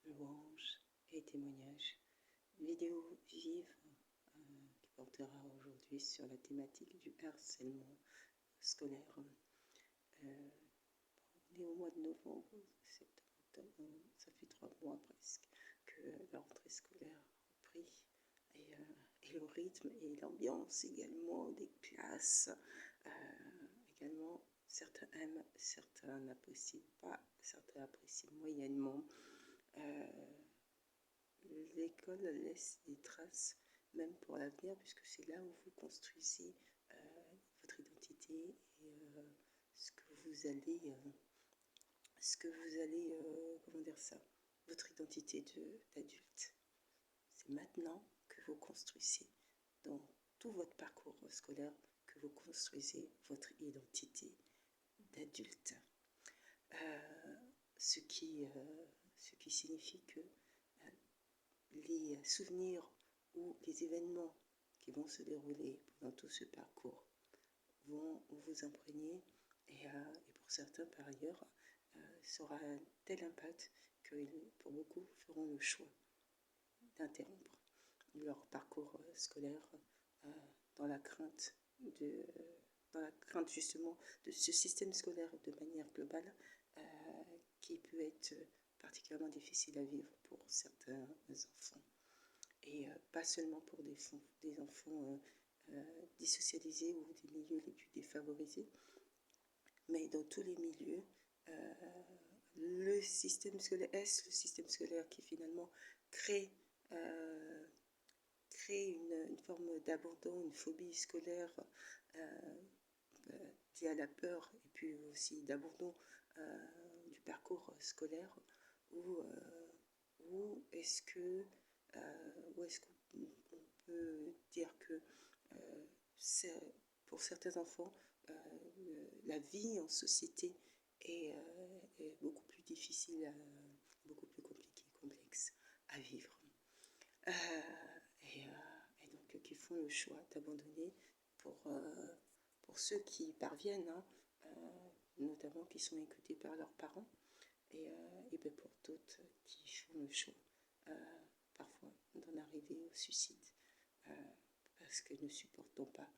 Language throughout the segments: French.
louanges et témoignages. Vidéo vive qui portera aujourd'hui sur la thématique du harcèlement scolaire. On est au mois de novembre, septembre, octobre, ça fait 3 mois presque que la rentrée scolaire a repris. Et le rythme et l'ambiance également des classes, également certains aiment, certains n'apprécient pas, certains apprécient moyennement. L'école laisse des traces même pour l'avenir, puisque c'est là où vous construisez votre identité et ce que vous allez, comment dire ça, votre identité d'adulte. C'est maintenant que vous construisez dans tout votre parcours scolaire, que vous construisez votre identité d'adulte. Ce qui signifie que les souvenirs ou les événements qui vont se dérouler pendant tout ce parcours vont vous imprégner et pour certains par ailleurs ça aura un tel impact que pour beaucoup feront le choix d'interrompre leur parcours scolaire dans la crainte justement de ce système scolaire de manière globale qui peut être particulièrement difficile à vivre pour certains enfants. Et pas seulement pour des enfants désocialisés ou des milieux les plus défavorisés, mais dans tous les milieux, le système scolaire, est-ce le système scolaire qui finalement crée une forme d'abandon, une phobie scolaire liée à la peur et puis aussi d'abandon du parcours scolaire, ou est-ce qu'on peut dire que pour certains enfants, la vie en société est beaucoup plus difficile, beaucoup plus compliquée, complexe à vivre. Et donc qui font le choix d'abandonner pour ceux qui parviennent, notamment qui sont écoutés par leurs parents, et bien pour d'autres qui font le choix parfois d'en arriver au suicide parce que ne supportant pas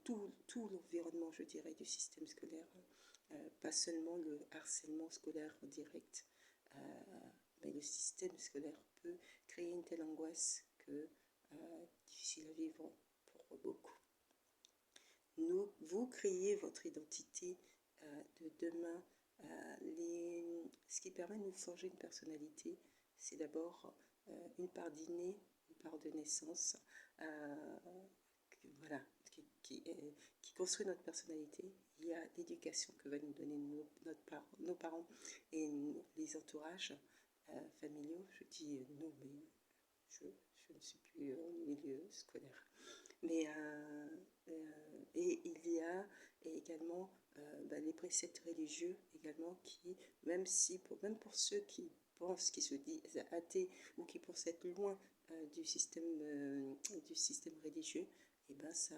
tout l'environnement, je dirais, du système scolaire, pas seulement le harcèlement scolaire direct, mais le système scolaire peut créer une telle angoisse que difficile à vivre pour beaucoup. Vous créez votre identité de demain. Ce qui permet de nous forger une personnalité, c'est d'abord une part d'inné, une part de naissance, voilà, qui construit notre personnalité. Il y a l'éducation que va nous donner nos parents et les entourages familiaux. Je dis nous, mais je ne suis plus au milieu scolaire. Mais et il y a également les préceptes religieux également qui, même pour ceux qui pensent, qui se disent athées ou qui pensent être loin du système religieux, et ben ça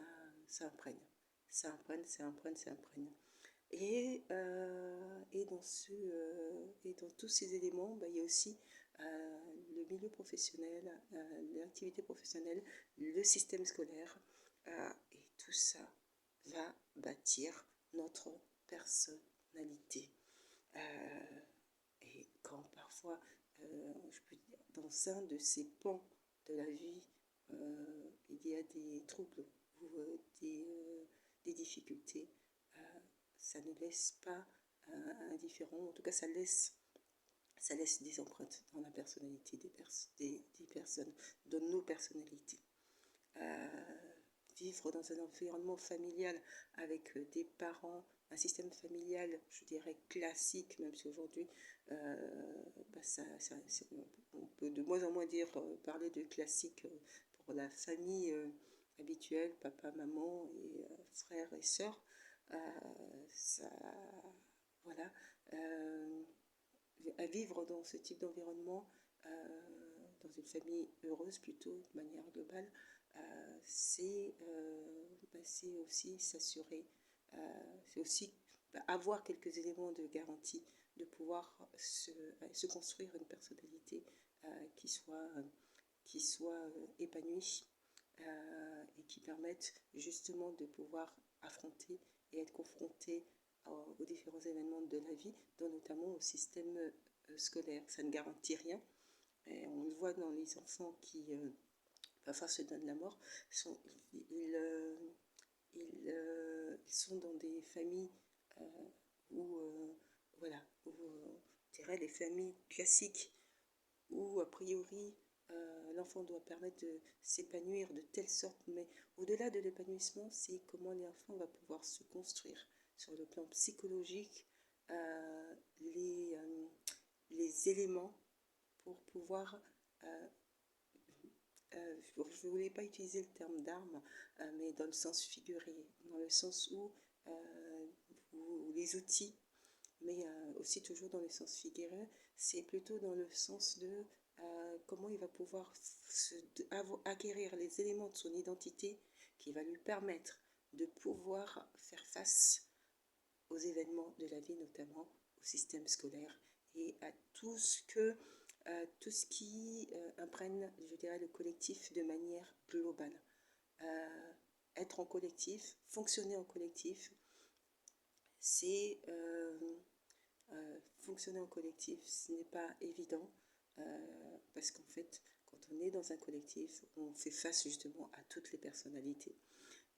imprègne. Ça imprègne. Et dans tous ces éléments, il y a aussi le milieu professionnel, l'activité professionnelle, le système scolaire, et tout ça va bâtir notre personnalité. Et quand parfois, je peux dire, dans un de ces pans de la vie, il y a des troubles ou des difficultés, ça ne laisse pas indifférent, en tout cas ça laisse des empreintes dans la personnalité des personnes, dans nos personnalités. Vivre dans un environnement familial avec des parents, un système familial, je dirais classique, même si aujourd'hui on peut de moins en moins parler de classique pour la famille habituelle, papa, maman et frères et sœurs. Voilà, à vivre dans ce type d'environnement, dans une famille heureuse plutôt, de manière globale, c'est aussi s'assurer, c'est aussi avoir quelques éléments de garantie de pouvoir se construire une personnalité qui soit épanouie et qui permette justement de pouvoir affronter et être confronté aux différents événements de la vie, dont notamment au système scolaire. Ça ne garantit rien. Et on le voit dans les enfants qui parfois se donnent la mort. Ils sont dans des familles où, voilà, où, je dirais les familles classiques où a priori l'enfant doit permettre de s'épanouir de telle sorte, mais au-delà de l'épanouissement, c'est comment l'enfant va pouvoir se construire sur le plan psychologique, euh, les, euh, les éléments pour pouvoir je ne voulais pas utiliser le terme d'arme, mais dans le sens figuré, dans le sens où les outils, mais aussi toujours dans le sens figuré, c'est plutôt dans le sens de comment il va pouvoir acquérir les éléments de son identité qui va lui permettre de pouvoir faire face aux événements de la vie, notamment au système scolaire et à tout ce qui imprègne, je dirais, le collectif de manière globale. Être en collectif, fonctionner en collectif, c'est fonctionner en collectif, ce n'est pas évident parce qu'en fait, quand on est dans un collectif, on fait face justement à toutes les personnalités.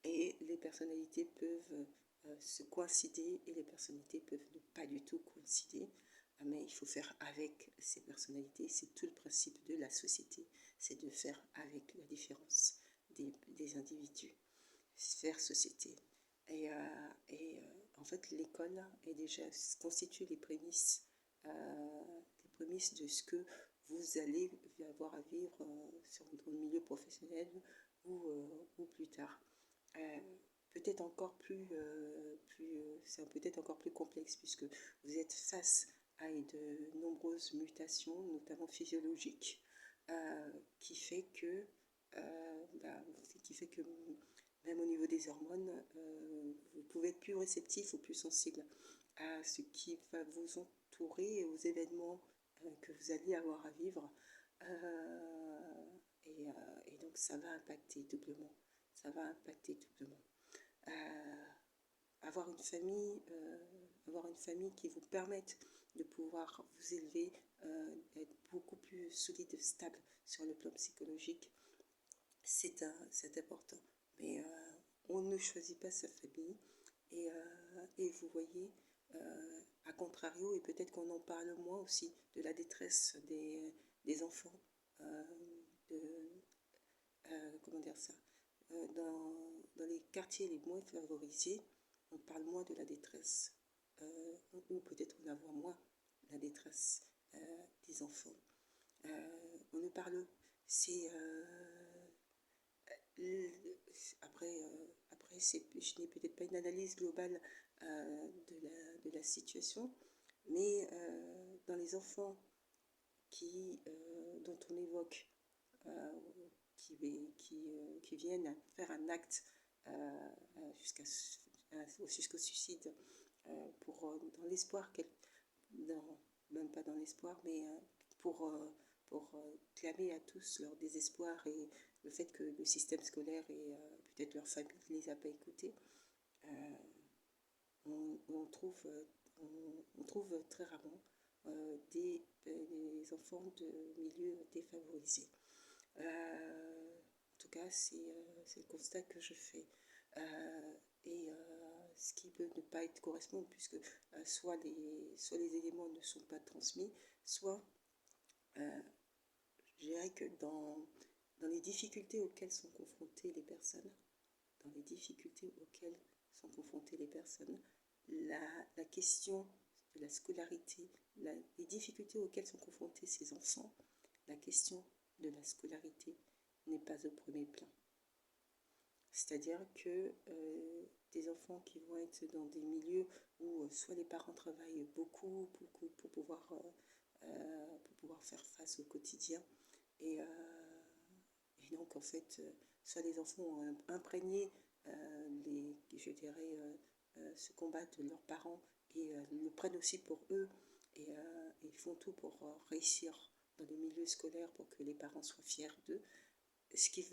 Et les personnalités peuvent se coïncider et les personnalités peuvent ne pas du tout coïncider. Mais il faut faire avec ces personnalités. C'est tout le principe de la société. C'est de faire avec la différence des individus. Faire société. En fait, l'école est déjà constitue les prémices de ce que vous allez avoir à vivre dans le milieu professionnel ou plus tard. Peut-être encore c'est peut-être encore plus complexe puisque vous êtes face à de nombreuses mutations, notamment physiologiques, qui fait que même au niveau des hormones, vous pouvez être plus réceptif ou plus sensible à ce qui va vous entourer et aux événements que vous allez avoir à vivre. Et donc ça va impacter doublement. Ça va impacter doublement. Avoir une famille qui vous permette de pouvoir vous élever, être beaucoup plus solide et stable sur le plan psychologique, c'est important. Mais on ne choisit pas sa famille. Et vous voyez, à contrario, et peut-être qu'on en parle moins aussi, de la détresse des enfants, de, comment dire ça, dans les quartiers les moins favorisés, on parle moins de la détresse, ou peut-être on la voit moins, la détresse des enfants. On ne parle, c'est après je n'ai peut-être pas une analyse globale de la situation, mais dans les enfants dont on évoque qui viennent faire un acte jusqu'au suicide dans l'espoir même pas dans l'espoir, mais pour clamer à tous leur désespoir et le fait que le système scolaire et peut-être leur famille ne les a pas écoutés, on trouve très rarement des enfants de milieux défavorisés. En tout cas, c'est le constat que je fais. Ce qui peut ne pas être correspondre, puisque soit les éléments ne sont pas transmis, soit je dirais que dans les difficultés auxquelles sont confrontées les personnes, la question de la scolarité, les difficultés auxquelles sont confrontés ces enfants, la question de la scolarité n'est pas au premier plan. C'est-à-dire que des enfants qui vont être dans des milieux où soit les parents travaillent beaucoup pour pouvoir faire face au quotidien, et donc en fait, soit les enfants ont imprégné ce combat de leurs parents et le prennent aussi pour eux, et font tout pour réussir dans le milieu scolaire pour que les parents soient fiers d'eux, ce qui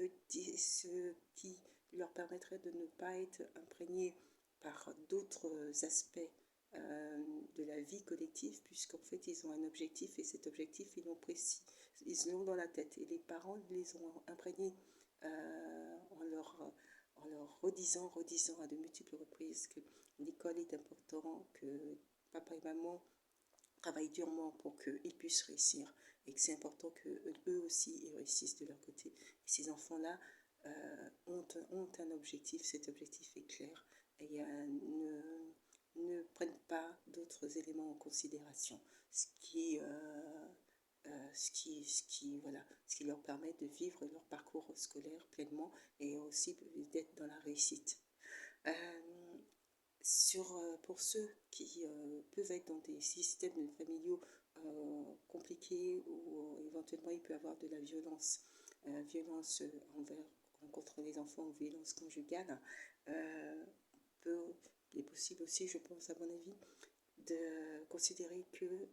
leur permettrait de ne pas être imprégnés par d'autres aspects de la vie collective, puisqu'en fait ils ont un objectif et cet objectif ils l'ont précis, ils l'ont dans la tête et les parents les ont imprégnés en leur redisant à de multiples reprises que l'école est important, que papa et maman travaillent durement pour qu'ils puissent réussir et que c'est important qu'eux aussi ils réussissent de leur côté. Et ces enfants-là ont un objectif, cet objectif est clair et ne prennent pas d'autres éléments en considération, ce qui leur permet de vivre leur parcours scolaire pleinement et aussi d'être dans la réussite. Pour ceux qui peuvent être dans des systèmes familiaux compliqués où éventuellement il peut y avoir de la violence, contre les enfants ou violence conjugale, il est possible aussi, je pense à mon avis, de considérer que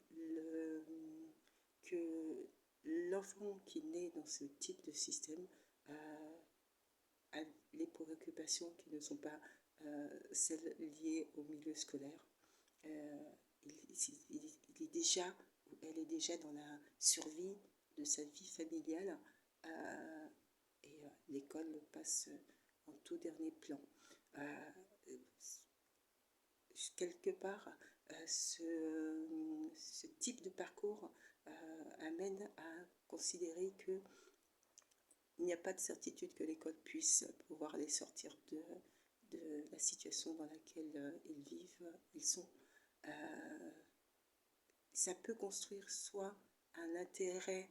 l'enfant qui naît dans ce type de système a les préoccupations qui ne sont pas celles liées au milieu scolaire. Il est déjà, ou elle est déjà dans la survie de sa vie familiale et l'école passe en tout dernier plan. Quelque part, ce type de parcours amène à considérer que il n'y a pas de certitude que l'école puisse pouvoir les sortir de la situation dans laquelle ils vivent, ils sont. Ça peut construire soit un intérêt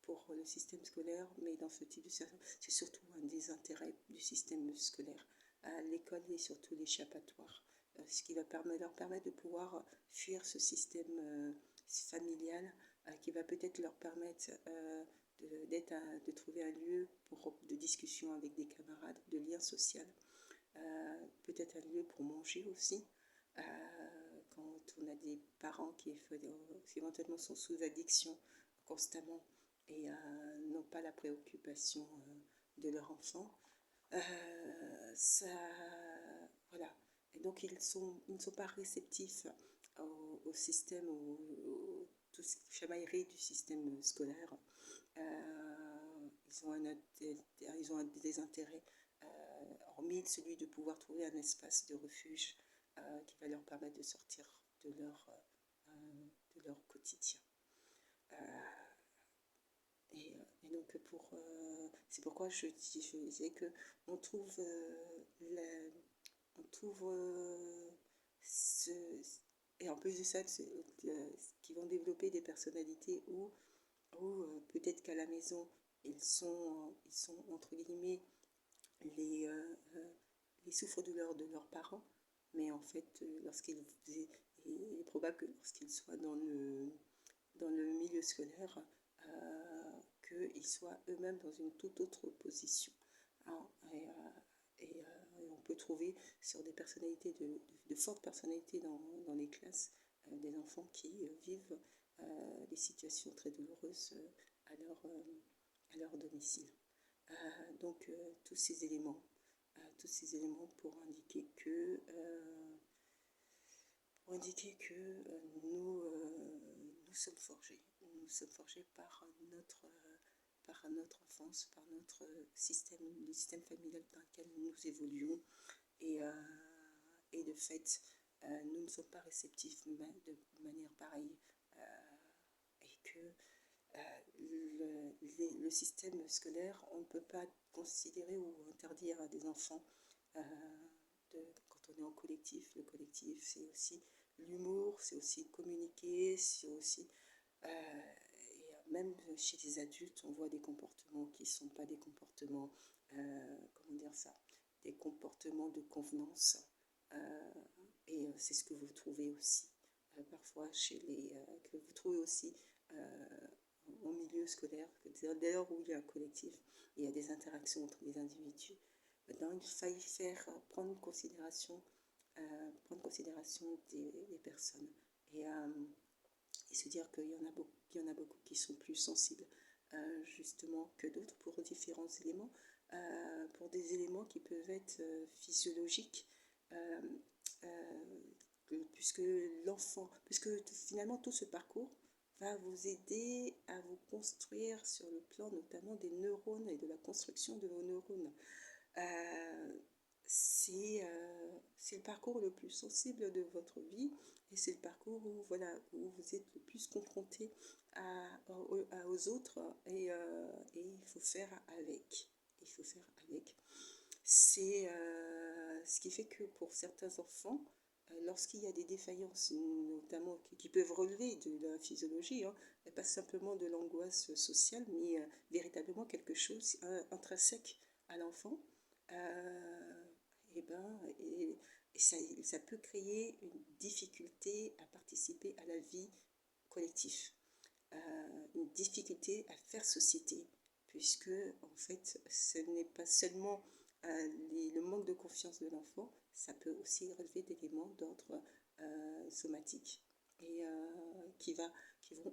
pour le système scolaire, mais dans ce type de situation, c'est surtout un désintérêt du système scolaire. L'école est surtout l'échappatoire, ce qui va leur permettre de pouvoir fuir ce système familial, qui va peut-être leur permettre de trouver un lieu de discussion avec des camarades, de lien social, peut-être un lieu pour manger aussi, quand on a des parents qui éventuellement sont sous addiction constamment et n'ont pas la préoccupation de leur enfant. Voilà. Et donc ils ne sont pas réceptifs au système, tout ce chamaillerie du système scolaire. Ils ont un désintérêt, hormis celui de pouvoir trouver un espace de refuge qui va leur permettre de sortir de leur quotidien. Et donc c'est pourquoi je disais que on trouve et en plus de ça, qui vont développer des personnalités où peut-être qu'à la maison ils sont entre guillemets les souffres-douleurs de leurs parents, mais en fait il est probable que lorsqu'ils soient dans le milieu scolaire, qu'ils soient eux-mêmes dans une toute autre position. Hein, et on peut trouver sur des personnalités, de fortes personnalités dans les classes, des enfants qui vivent des situations très douloureuses à leur domicile. Donc tous ces éléments pour indiquer que nous sommes forgés. Nous sommes forgés par notre enfance, par notre système, le système familial dans lequel nous évoluons. Et de fait, nous ne sommes pas réceptifs de manière pareille. Et que le système scolaire, on ne peut pas considérer ou interdire à des enfants, quand on est en collectif, le collectif c'est aussi l'humour, c'est aussi communiquer, c'est aussi et même chez les adultes on voit des comportements qui ne sont pas des comportements des comportements de convenance, et c'est ce que vous trouvez aussi parfois que vous trouvez aussi en milieu scolaire, dès lors où il y a un collectif, il y a des interactions entre les individus. Maintenant, il faille prendre considération des personnes. Et et se dire qu'il y en a beaucoup qui sont plus sensibles justement que d'autres pour différents éléments, pour des éléments qui peuvent être physiologiques, puisque finalement tout ce parcours va vous aider à vous construire sur le plan notamment des neurones et de la construction de vos neurones. Euh, c'est le parcours le plus sensible de votre vie et c'est le parcours où, voilà, où vous êtes le plus confronté aux autres et il faut faire avec. Il faut faire avec. C'est ce qui fait que pour certains enfants, lorsqu'il y a des défaillances, notamment qui peuvent relever de la physiologie, hein, et pas simplement de l'angoisse sociale, mais véritablement quelque chose intrinsèque à l'enfant, euh, et, ben, et ça peut créer une difficulté à participer à la vie collective, une difficulté à faire société, puisque en fait ce n'est pas seulement le manque de confiance de l'enfant, ça peut aussi relever d'éléments d'ordre somatique et qui vont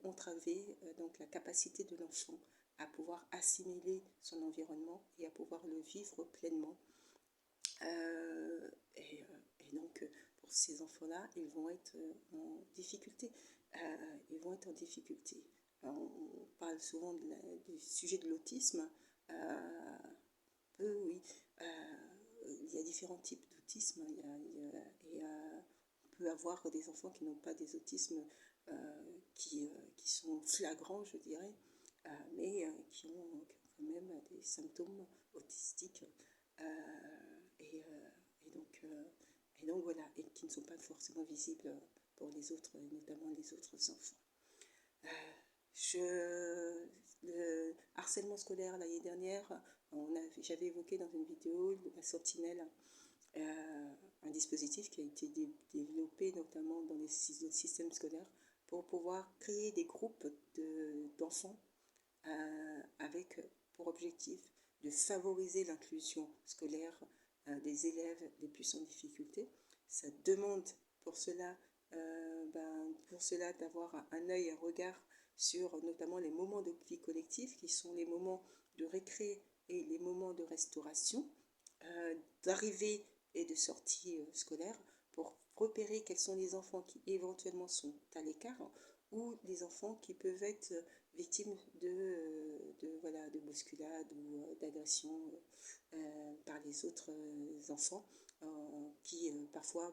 entraver donc la capacité de l'enfant à pouvoir assimiler son environnement et à pouvoir le vivre pleinement. Et donc, pour ces enfants-là, ils vont être en difficulté. Ils vont être en difficulté. On parle souvent du sujet de l'autisme. Oui, il y a différents types d'autisme. On peut avoir des enfants qui n'ont pas des autismes qui sont flagrants, je dirais, mais qui ont quand même des symptômes autistiques. Et, euh, et, donc, euh, et donc voilà, et qui ne sont pas forcément visibles pour les autres, notamment les autres enfants. Le harcèlement scolaire l'année dernière, j'avais évoqué dans une vidéo la sentinelle, un dispositif qui a été développé notamment dans les systèmes scolaires pour pouvoir créer des groupes d'enfants avec pour objectif de favoriser l'inclusion scolaire des élèves les plus en difficulté. Ça demande pour cela, d'avoir un œil, un regard sur notamment les moments de vie collective qui sont les moments de récré et les moments de restauration, d'arrivée et de sortie scolaire, pour repérer quels sont les enfants qui éventuellement sont à l'écart ou les enfants qui peuvent être victimes de bousculades ou d'agressions par les autres enfants qui parfois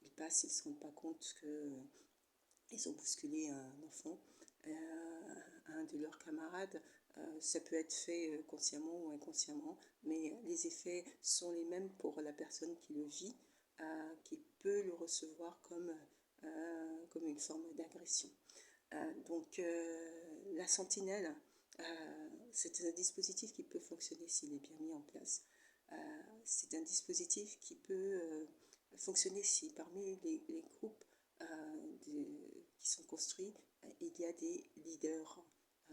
ils passent, ils ne se rendent pas compte qu'ils ont bousculé un enfant, un de leurs camarades. Ça peut être fait consciemment ou inconsciemment, mais les effets sont les mêmes pour la personne qui le vit, qui peut le recevoir comme une forme d'agression. Donc la sentinelle, c'est un dispositif qui peut fonctionner s'il est bien mis en place. C'est un dispositif qui peut fonctionner si parmi les groupes qui sont construits, il y a des leaders,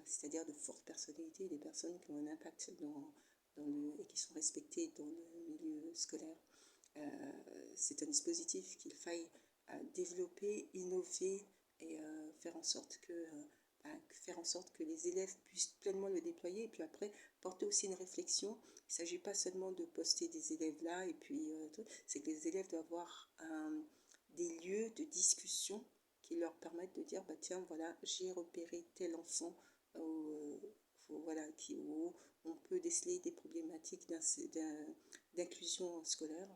c'est-à-dire de fortes personnalités, des personnes qui ont un impact et qui sont respectées dans le milieu scolaire. C'est un dispositif qu'il faille développer, innover et faire en sorte que les élèves puissent pleinement le déployer, et puis après porter aussi une réflexion. Il ne s'agit pas seulement de poster des élèves là et puis c'est que les élèves doivent avoir des lieux de discussion qui leur permettent de dire tiens, voilà, j'ai repéré tel enfant où on peut déceler des problématiques d'inclusion scolaire,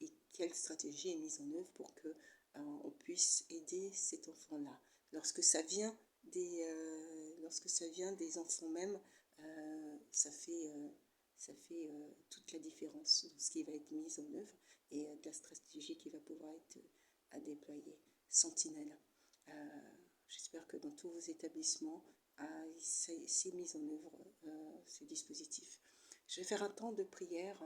et quelle stratégie est mise en œuvre pour que on puisse aider cet enfant-là. Lorsque ça vient des enfants même, ça fait toute la différence dans ce qui va être mis en œuvre et de la stratégie qui va pouvoir être à déployer. Sentinelle. J'espère que dans tous vos établissements, c'est mis en œuvre ce dispositif. Je vais faire un temps de prière.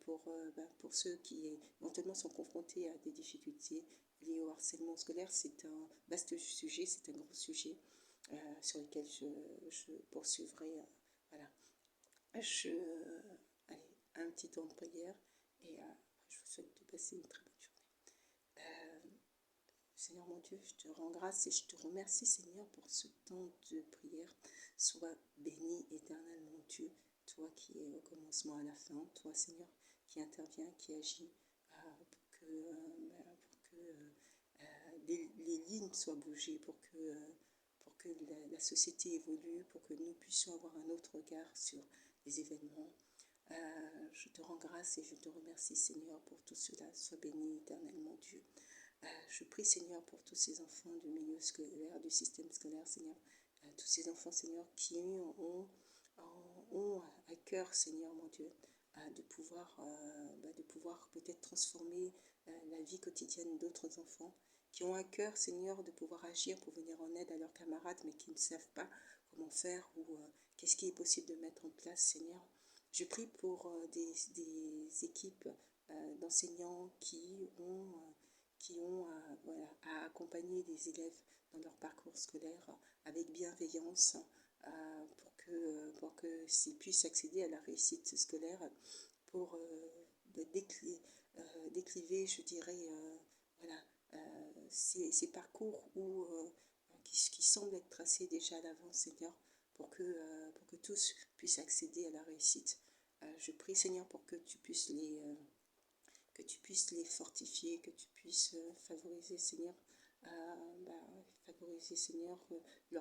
Pour ceux qui éventuellement sont confrontés à des difficultés liées au harcèlement scolaire. C'est un vaste sujet, c'est un gros sujet sur lequel je poursuivrai. Voilà. Allez, un petit temps de prière et je vous souhaite de passer une très bonne journée. Seigneur mon Dieu, je te rends grâce et je te remercie, Seigneur, pour ce temps de prière. Sois béni, éternel mon Dieu, toi qui es au commencement à la fin, toi, Seigneur, qui intervient, qui agit pour que les lignes soient bougées, pour que la société évolue, pour que nous puissions avoir un autre regard sur les événements. Je te rends grâce et je te remercie, Seigneur, pour tout cela. Sois béni, éternel mon Dieu. Je prie, Seigneur, pour tous ces enfants du milieu scolaire, du système scolaire, Seigneur. Tous ces enfants, Seigneur, qui ont à cœur, Seigneur, mon Dieu, de pouvoir peut-être transformer la vie quotidienne d'autres enfants, qui ont à cœur, Seigneur, de pouvoir agir pour venir en aide à leurs camarades, mais qui ne savent pas comment faire ou qu'est-ce qui est possible de mettre en place, Seigneur. Je prie pour des équipes d'enseignants qui ont à accompagner les élèves dans leur parcours scolaire avec bienveillance pour que s'ils puissent accéder à la réussite scolaire, pour décliver, je dirais, voilà, ces parcours qui semblent être tracés déjà à l'avance, Seigneur, pour que tous puissent accéder à la réussite. Je prie, Seigneur, pour que tu puisses les fortifier, que tu puisses favoriser, Seigneur,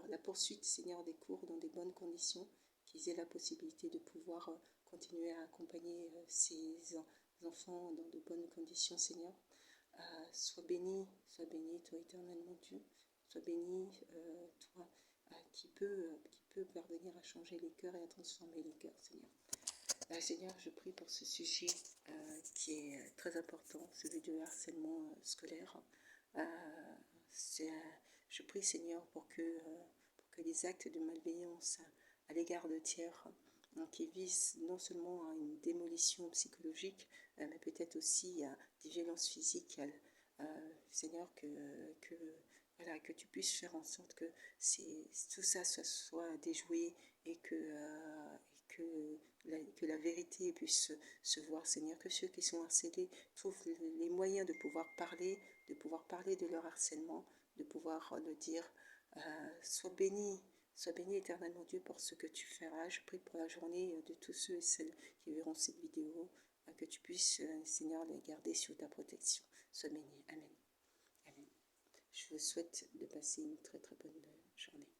la poursuite, Seigneur, des cours dans des bonnes conditions, qu'ils aient la possibilité de pouvoir continuer à accompagner ces enfants dans de bonnes conditions, Seigneur. Sois béni, toi, éternellement Dieu. Sois béni, toi, qui peut parvenir à changer les cœurs et à transformer les cœurs, Seigneur. Seigneur, je prie pour ce sujet qui est très important, celui du harcèlement scolaire. Je prie, Seigneur, pour que les actes de malveillance à l'égard de tiers, qui visent non seulement à une démolition psychologique, mais peut-être aussi à des violences physiques, Seigneur, que tu puisses faire en sorte que tout ça soit déjoué et que la vérité puisse se voir, Seigneur, que ceux qui sont harcelés trouvent les moyens de pouvoir parler de leur harcèlement, de pouvoir le dire. Sois béni, éternellement Dieu, pour ce que tu feras. Je prie pour la journée de tous ceux et celles qui verront cette vidéo, que tu puisses, Seigneur, les garder sous ta protection. Sois béni. Amen. Amen. Je vous souhaite de passer une très très bonne journée.